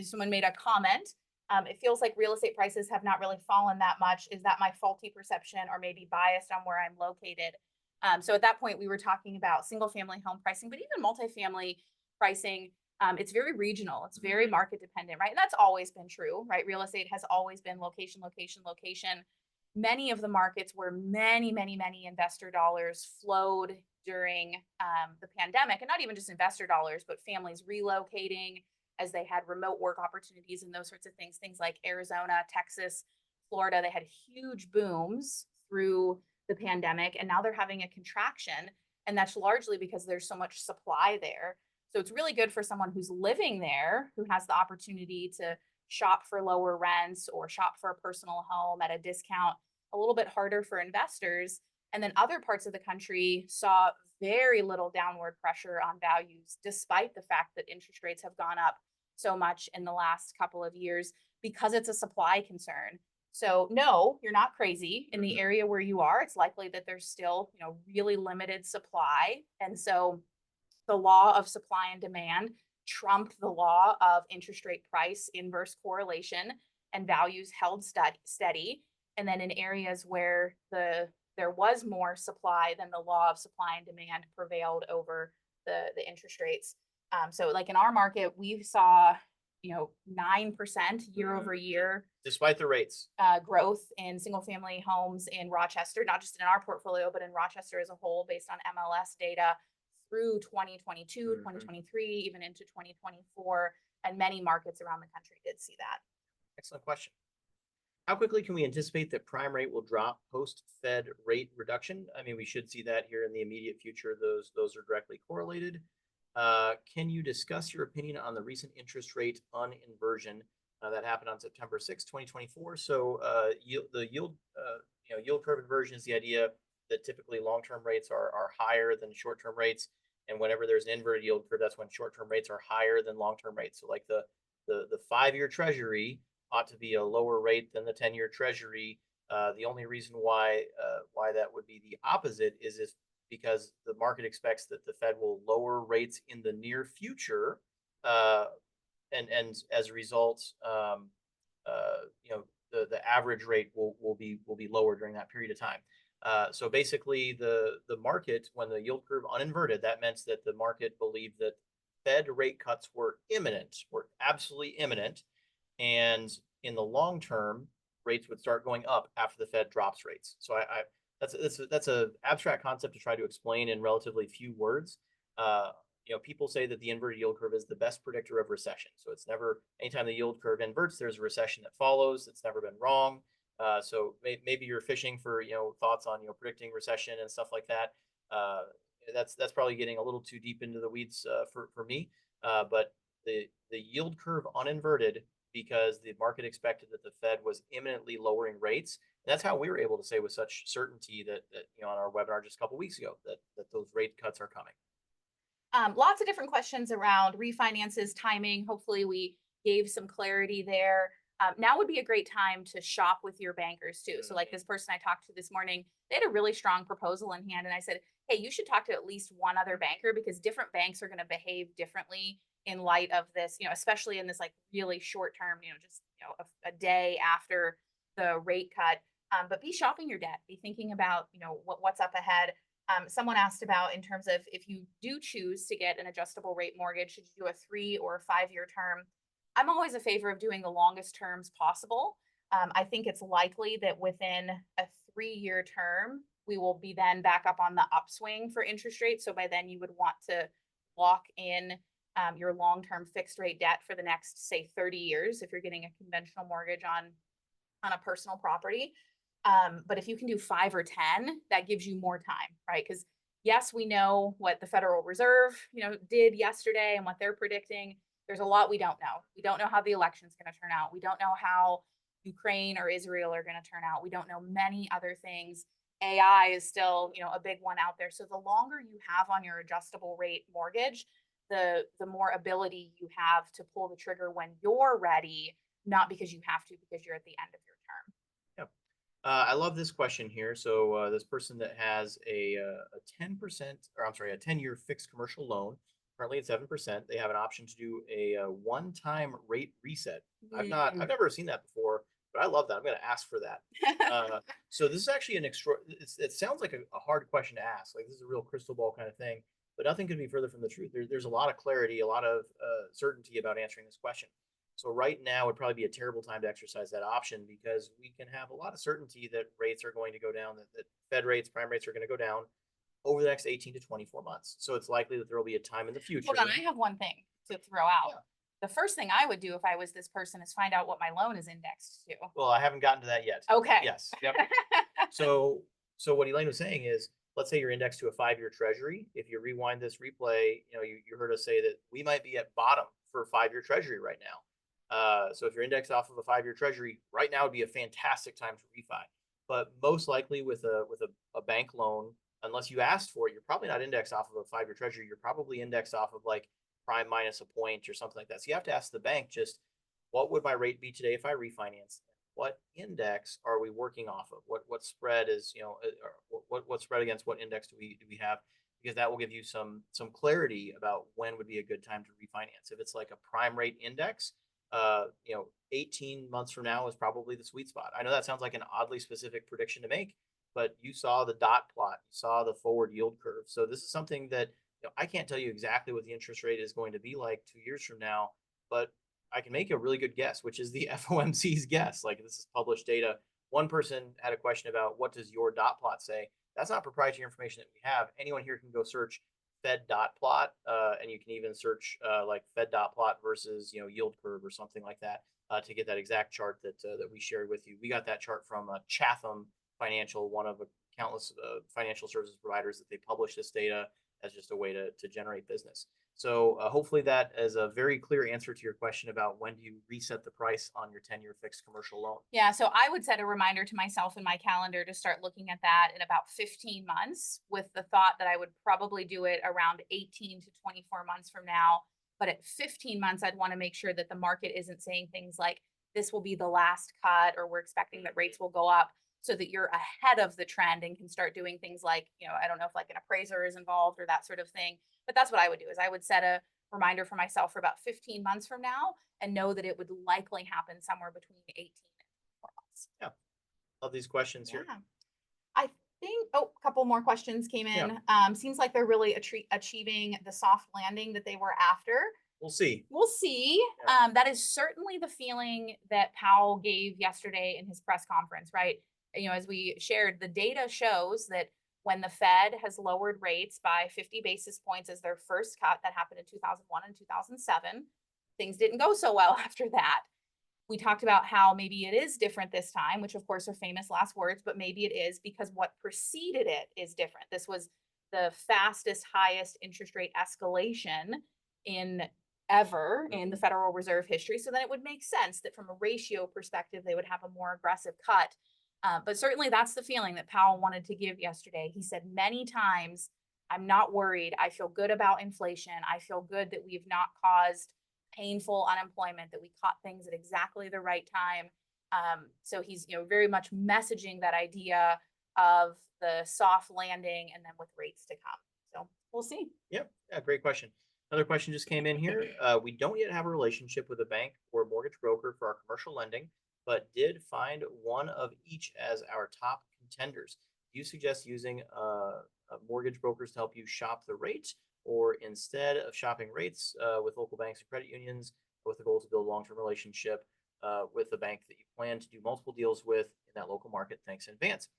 someone made a comment. It feels like real estate prices have not really fallen that much. Is that my faulty perception or maybe biased on where I'm located? So at that point, we were talking about single family home pricing, but even multifamily pricing. It's very regional. It's very market dependent, right? And that's always been true, right? Real estate has always been location, location, location. Many of the markets where many investor dollars flowed during the pandemic, and not even just investor dollars, but families relocating as they had remote work opportunities and those sorts of things. Things like Arizona, Texas, Florida, they had huge booms through the pandemic, and now they're having a contraction. And that's largely because there's so much supply there. So it's really good for someone who's living there, who has the opportunity to shop for lower rents or shop for a personal home at a discount. A little bit harder for investors. And then other parts of the country saw very little downward pressure on values, despite the fact that interest rates have gone up so much in the last couple of years, because it's a supply concern. So no, you're not crazy. In the area where you are, it's likely that there's still, really limited supply. And so the law of supply and demand trumped the law of interest rate price inverse correlation and values held steady. And then in areas where there was more supply, then the law of supply and demand prevailed over the interest rates. So like in our market, we saw 9% year over year Despite the rates. growth in single family homes in Rochester, not just in our portfolio, but in Rochester as a whole, based on MLS data through 2022, 2023, even into 2024. And many markets around the country did see that. Excellent question. How quickly can we anticipate that prime rate will drop post-Fed rate reduction? I mean, we should see that here in the immediate future. Those are directly correlated. Can you discuss your opinion on the recent interest rate uninversion that happened on September 6, 2024? So the yield curve inversion is the idea that typically long-term rates are higher than short-term rates. And whenever there's an inverted yield curve, that's when short-term rates are higher than long-term rates. So like the 5-year treasury ought to be a lower rate than the 10-year treasury. The only reason why that would be the opposite is because the market expects that the Fed will lower rates in the near future, and as a result, the average rate will be lower during that period of time. So basically, the market, when the yield curve uninverted, that meant that the market believed that Fed rate cuts were imminent, were absolutely imminent, and in the long term, rates would start going up after the Fed drops rates. So that's a abstract concept to try to explain in relatively few words. People say that the inverted yield curve is the best predictor of recession. So it's never, anytime the yield curve inverts, there's a recession that follows. It's never been wrong. So maybe you're fishing for thoughts on predicting recession and stuff like that. That's probably getting a little too deep into the weeds for me. But the yield curve uninverted because the market expected that the Fed was imminently lowering rates. And that's how we were able to say with such certainty that on our webinar just a couple of weeks ago that those rate cuts are coming. Lots of different questions around refinances, timing. Hopefully we gave some clarity there. Now would be a great time to shop with your bankers too. So like this person I talked to this morning, they had a really strong proposal in hand. And I said, hey, you should talk to at least one other banker because different banks are going to behave differently in light of this, especially in this like really short term, just a day after the rate cut. But be shopping your debt, be thinking about, what's up ahead. Someone asked about in terms of if you do choose to get an adjustable rate mortgage, should you do a 3 or 5-year term? I'm always a favor of doing the longest terms possible. I think it's likely that within a 3-year term, we will be then back up on the upswing for interest rates. So by then you would want to lock in your long-term fixed rate debt for the next, say, 30 years if you're getting a conventional mortgage on a personal property. But if you can do 5 or 10, that gives you more time, right? Because yes, we know what the Federal Reserve, did yesterday and what they're predicting. There's a lot we don't know. We don't know how the election's going to turn out. We don't know how Ukraine or Israel are going to turn out. We don't know many other things. AI is still, a big one out there. So the longer you have on your adjustable rate mortgage, the more ability you have to pull the trigger when you're ready, not because you have to, because you're at the end of your term. Yep. I love this question here. So this person that has a 10%, or I'm sorry, a 10-year fixed commercial loan, currently at 7%, they have an option to do a one-time rate reset. I've never seen that before, but I love that. I'm going to ask for that. So this is actually it sounds like a hard question to ask. Like this is a real crystal ball kind of thing, but nothing could be further from the truth. There's a lot of clarity, a lot of certainty about answering this question. So right now would probably be a terrible time to exercise that option because we can have a lot of certainty that rates are going to go down, that Fed rates, prime rates are going to go down over the next 18 to 24 months. So it's likely that there will be a time in the future. Hold on, I have one thing to throw out. Yeah. The first thing I would do if I was this person is find out what my loan is indexed to. Well, I haven't gotten to that yet. Okay. Yes. Yep. So what Elaine was saying is, let's say you're indexed to a 5-year treasury. If you rewind this replay, you heard us say that we might be at bottom for a 5-year treasury right now. So if you're indexed off of a 5-year treasury, right now would be a fantastic time to refi. But most likely with a bank loan, unless you asked for it, you're probably not indexed off of a 5-year treasury. You're probably indexed off of like prime minus a point or something like that. So you have to ask the bank just what would my rate be today if I refinance? What index are we working off of? What spread is, what spread against what index do we have? because that will give you some clarity about when would be a good time to refinance. If it's like a prime rate index, 18 months from now is probably the sweet spot. I know that sounds like an oddly specific prediction to make, but you saw the dot plot, you saw the forward yield curve. So this is something that I can't tell you exactly what the interest rate is going to be like 2 years from now, but I can make a really good guess, which is the FOMC's guess. Like this is published data. One person had a question about what does your dot plot say? That's not proprietary information that we have. Anyone here can go search Fed dot plot, and you can even search like Fed dot plot versus yield curve or something like that to get that exact chart that we shared with you. We got that chart from Chatham Financial, one of a countless financial services providers that they publish this data as just a way to generate business. So hopefully that is a very clear answer to your question about when do you reset the price on your 10-year fixed commercial loan. Yeah, so I would set a reminder to myself in my calendar to start looking at that in about 15 months, with the thought that I would probably do it around 18 to 24 months from now. But at 15 months, I'd want to make sure that the market isn't saying things like this will be the last cut, or we're expecting that rates will go up, so that you're ahead of the trend and can start doing things like, I don't know if like an appraiser is involved or that sort of thing. But that's what I would do, is I would set a reminder for myself for about 15 months from now and know that it would likely happen somewhere between 18 and 4 months. Yeah, love these questions here. Yeah. I think, a couple more questions came Yeah, in. Seems like they're really achieving the soft landing that they were after. we'll see. We'll see. Yeah. That is certainly the feeling that Powell gave yesterday in his press conference, right? As we shared, the data shows that when the Fed has lowered rates by 50 basis points as their first cut, that happened in 2001 and 2007, things didn't go so well after that. We talked about how maybe it is different this time, which of course are famous last words, but maybe it is because what preceded it is different. This was the fastest, highest interest rate escalation in ever in the Federal Reserve history. So then it would make sense that from a ratio perspective, they would have a more aggressive cut. But certainly that's the feeling that Powell wanted to give yesterday. He said many times, I'm not worried. I feel good about inflation. I feel good that we've not caused painful unemployment, that we caught things at exactly the right time. So he's very much messaging that idea of the soft landing and then with rates to come. So we'll see. Yep. Yeah, great question. Another question just came in here. We don't yet have a relationship with a bank or mortgage broker for our commercial lending, but did find one of each as our top contenders. Do you suggest using mortgage brokers to help you shop the rate, or instead of shopping rates with local banks and credit unions, with the goal to build a long-term relationship with the bank that you plan to do multiple deals with in that local market? Thanks in advance.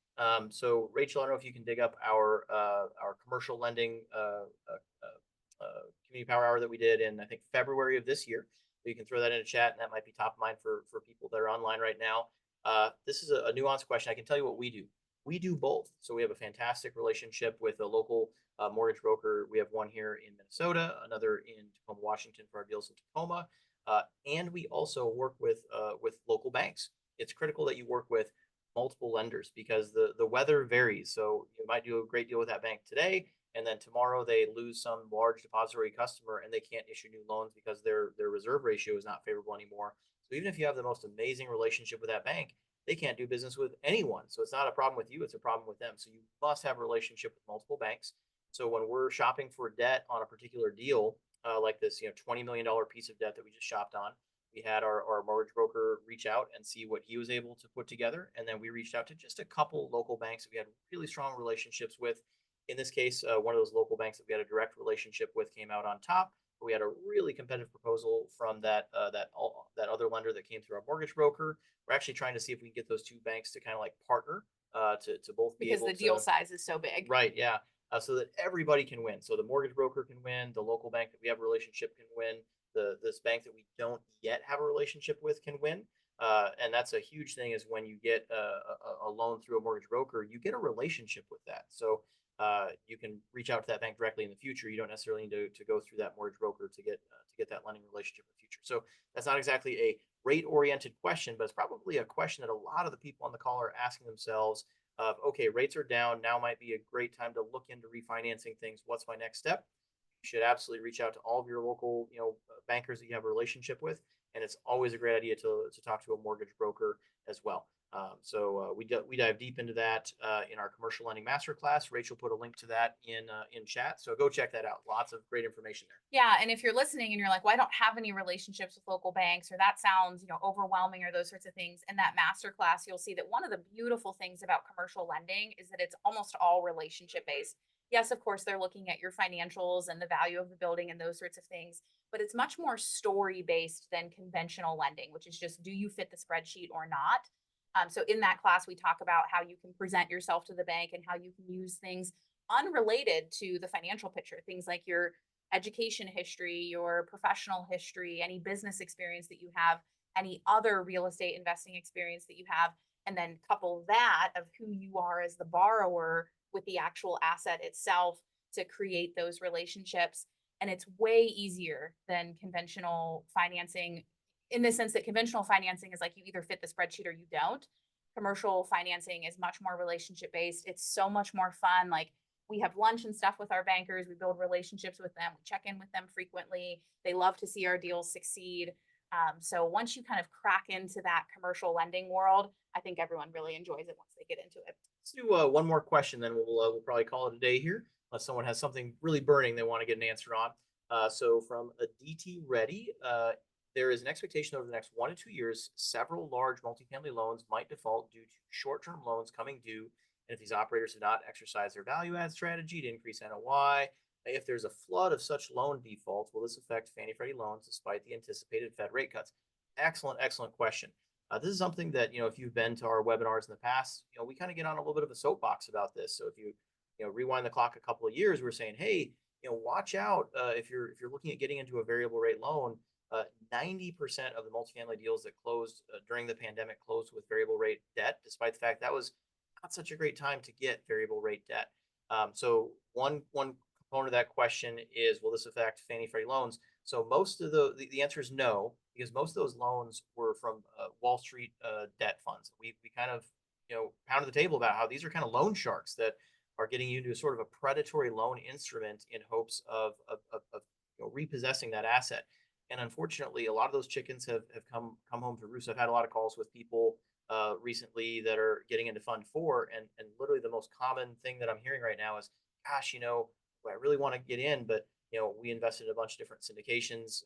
So Rachel, I don't know if you can dig up our commercial lending community power hour that we did in, I think, February of this year. So you can throw that in a chat, and that might be top of mind for people that are online right now. This is a nuanced question. I can tell you what we do. We do both. So we have a fantastic relationship with a local mortgage broker. We have one here in Minnesota, another in Tacoma, Washington for our deals in Tacoma. And we also work with local banks. It's critical that you work with multiple lenders because the weather varies. So you might do a great deal with that bank today, and then tomorrow they lose some large depository customer and they can't issue new loans because their reserve ratio is not favorable anymore. So even if you have the most amazing relationship with that bank, they can't do business with anyone. So it's not a problem with you, it's a problem with them. So you must have a relationship with multiple banks. So when we're shopping for debt on a particular deal, like this $20 million piece of debt that we just shopped on, we had our mortgage broker reach out and see what he was able to put together. And then we reached out to just a couple local banks that we had really strong relationships with. In this case, one of those local banks that we had a direct relationship with came out on top. We had a really competitive proposal from that other lender that came through our mortgage broker. We're actually trying to see if we can get those two banks to kind of like partner to both be because able the deal size is so big. Right. Yeah. So that everybody can win. So the mortgage broker can win, the local bank that we have a relationship can win, this bank that we don't yet have a relationship with can win. And that's a huge thing, is when you get a loan through a mortgage broker, you get a relationship with that. So you can reach out to that bank directly in the future. You don't necessarily need to go through that mortgage broker to get that lending relationship in the future. So that's not exactly a rate-oriented question, but it's probably a question that a lot of the people on the call are asking themselves of, okay, rates are down. Now might be a great time to look into refinancing things. What's my next step? You should absolutely reach out to all of your local, bankers that you have a relationship with. And it's always a great idea to talk to a mortgage broker as well. We dive deep into that in our commercial lending masterclass. Rachel put a link to that in chat, so go check that out. Lots of great information there. Yeah, and if you're listening and you're like, "Well, I don't have any relationships with local banks," or that sounds, overwhelming, or those sorts of things, in that masterclass, you'll see that one of the beautiful things about commercial lending is that it's almost all relationship based. Yes, of course, they're looking at your financials and the value of the building and those sorts of things, but it's much more story based than conventional lending, which is just, do you fit the spreadsheet or not? So in that class, we talk about how you can present yourself to the bank and how you can use things unrelated to the financial picture, things like your education history, your professional history, any business experience that you have, any other real estate investing experience that you have, and then couple that of who you are as the borrower with the actual asset itself to create those relationships. And it's way easier than conventional financing, in the sense that conventional financing is like you either fit the spreadsheet or you don't. Commercial financing is much more relationship based. It's so much more fun. Like, we have lunch and stuff with our bankers. We build relationships with them. We check in with them frequently. They love to see our deals succeed. So once you kind of crack into that commercial lending world, I think everyone really enjoys it once they get into it. Let's do one more question, then we'll probably call it a day here, unless someone has something really burning they want to get an answer on. So from a DT Ready, there is an expectation over the next 1 to 2 years, several large multifamily loans might default due to short-term loans coming due. And if these operators have not exercised their value add strategy to increase NOI, if there's a flood of such loan defaults, will this affect Fannie Freddie loans despite the anticipated Fed rate cuts? Excellent, excellent question. This is something that, if you've been to our webinars in the past, we kind of get on a little bit of a soapbox about this. So if you rewind the clock a couple of years, we're saying, hey, watch out if you're looking at getting into a variable rate loan. 90% of the multifamily deals that closed during the pandemic closed with variable rate debt, despite the fact that was not such a great time to get variable rate debt. So one component of that question is, will this affect Fannie Freddie loans? So most of the answer is no, because most of those loans were from Wall Street debt funds. We kind of pounded the table about how these are kind of loan sharks that are getting you into sort of a predatory loan instrument in hopes of repossessing that asset. And unfortunately, a lot of those chickens have come home to roost. I've had a lot of calls with people recently that are getting into Fund 4, and literally the most common thing that I'm hearing right now is, gosh, I really want to get in, but we invested in a bunch of different syndications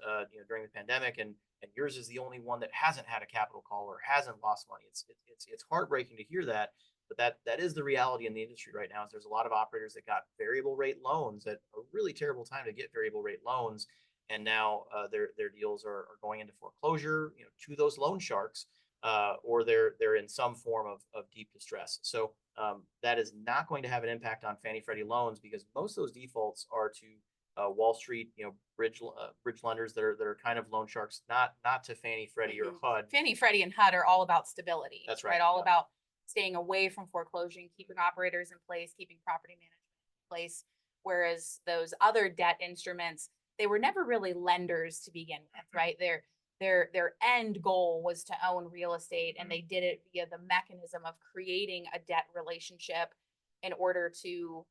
during the pandemic, and yours is the only one that hasn't had a capital call or hasn't lost money. It's heartbreaking to hear that, but that is the reality in the industry right now. Is there's a lot of operators that got variable rate loans at a really terrible time to get variable rate loans, and now their deals are going into foreclosure, to those loan sharks, or they're in some form of deep distress. So that is not going to have an impact on Fannie Freddie loans, because most of those defaults are to Wall Street, bridge lenders that are kind of loan sharks, not to Fannie Freddie or HUD. Fannie Freddie and HUD are all about stability. That's right. All about staying away from foreclosure, keeping operators in place, keeping property management in place. Whereas those other debt instruments, they were never really lenders to begin with, right? Their end goal was to own real estate, and they did it via the mechanism of creating a debt relationship in order to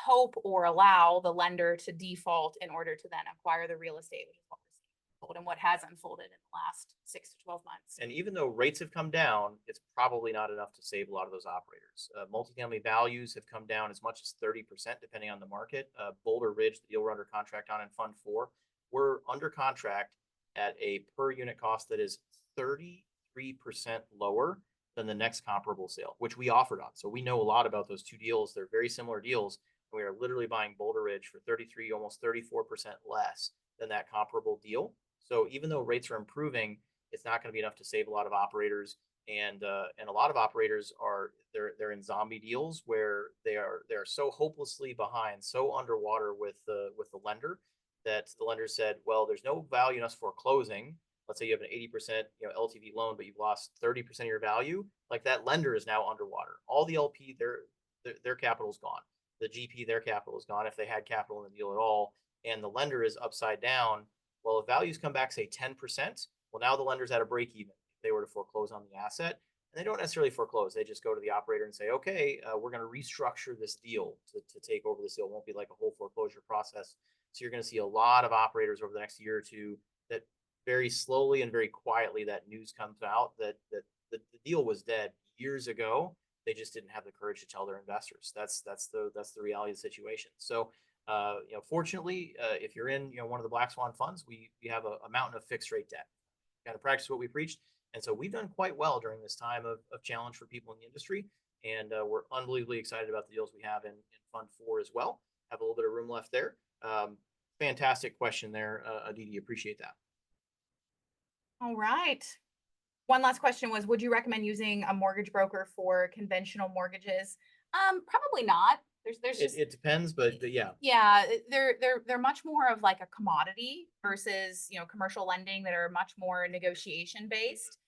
hope or allow the lender to default in order to then acquire the real estate, which is what we're seeing and what has unfolded in the last 6 to 12 months. And even though rates have come down, it's probably not enough to save a lot of those operators. Multifamily values have come down as much as 30%, depending on the market. Boulder Ridge, the deal we're under contract on in Fund 4, we're under contract at a per unit cost that is 33% lower than the next comparable sale, which we offered on. So we know a lot about those two deals. They're very similar deals. We are literally buying Boulder Ridge for 33, almost 34% less than that comparable deal. So even though rates are improving, it's not going to be enough to save a lot of operators. And a lot of operators they're in zombie deals where they're so hopelessly behind, so underwater with the lender, that the lender said, well, there's no value in us foreclosing. Let's say you have an 80% LTV loan, but you've lost 30% of your value. Like, that lender is now underwater. All the LP, their capital is gone. The GP, their capital is gone, if they had capital in the deal at all, and the lender is upside down. Well, if values come back, say 10%, well, now the lender's at a break even if they were to foreclose on the asset. And they don't necessarily foreclose. They just go to the operator and say, okay, we're going to restructure this deal to take over this deal. It won't be like a whole foreclosure process. So you're going to see a lot of operators over the next year or two that very slowly and very quietly, that news comes out that the deal was dead years ago. They just didn't have the courage to tell their investors. That's the reality of the situation. So fortunately, if you're in one of the black swan funds, we have a mountain of fixed rate debt. Got to practice what we preached, and so we've done quite well during this time of challenge for people in the industry, and we're unbelievably excited about the deals we have in Fund 4 as well. Have a little bit of room left there. Fantastic question there, Aditi. Appreciate that. All right. One last question was, would you recommend using a mortgage broker for conventional mortgages? Probably not. There's just It depends, but yeah. Yeah, they're much more of like a commodity versus, commercial lending that are much more negotiation based.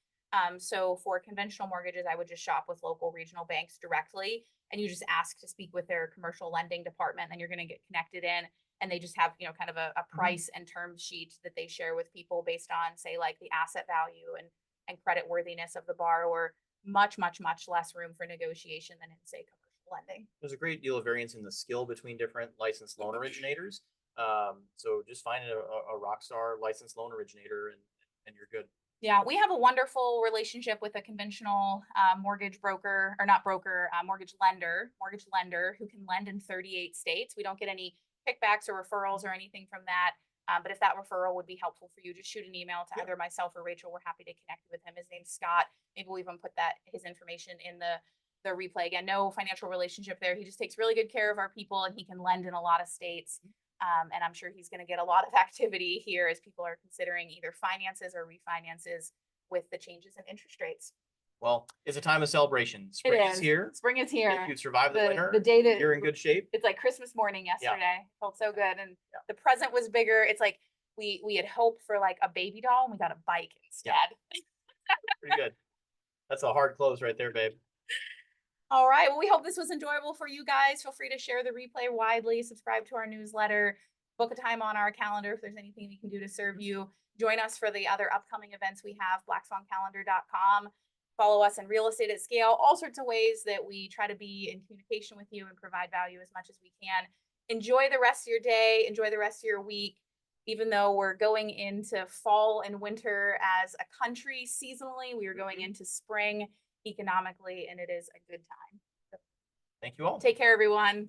So for conventional mortgages, I would just shop with local regional banks directly, and you just ask to speak with their commercial lending department, and you're going to get connected in, and they just have, kind of a price and term sheet that they share with people based on, say, like the asset value and credit worthiness of the borrower. Much, much, much less room for negotiation than in, say, commercial lending. There's a great deal of variance in the skill between different licensed loan originators. So just find a rock star licensed loan originator, and you're good. Yeah, we have a wonderful relationship with a conventional mortgage broker, or not broker, mortgage lender who can lend in 38 states. We don't get any kickbacks or referrals or anything from that. But if that referral would be helpful for you, just shoot an email to either myself or Rachel. We're happy to connect you with him. His name's Scott. Maybe we'll even put his information in the replay. Again, no financial relationship there. He just takes really good care of our people, and he can lend in a lot of states. And I'm sure he's going to get a lot of activity here as people are considering either finances or refinances with the changes in interest rates. Well, it's a time of celebration. Spring is here. Spring is here. If you've survived the winter, the day that you're in good shape. It's like Christmas morning yesterday. Felt so good. And the present was bigger. It's like we had hoped for like a baby doll, and we got a bike instead. Pretty good. That's a hard close right there, babe. All right. Well, we hope this was enjoyable for you guys. Feel free to share the replay widely, subscribe to our newsletter, book a time on our calendar if there's anything we can do to serve you. Join us for the other upcoming events we have, blackswancalendar.com. Follow us in Real Estate at Scale, all sorts of ways that we try to be in communication with you and provide value as much as we can. Enjoy the rest of your day. Enjoy the rest of your week. Even though we're going into fall and winter as a country seasonally, we are going into spring economically, and it is a good time. Thank you all. Take care, everyone.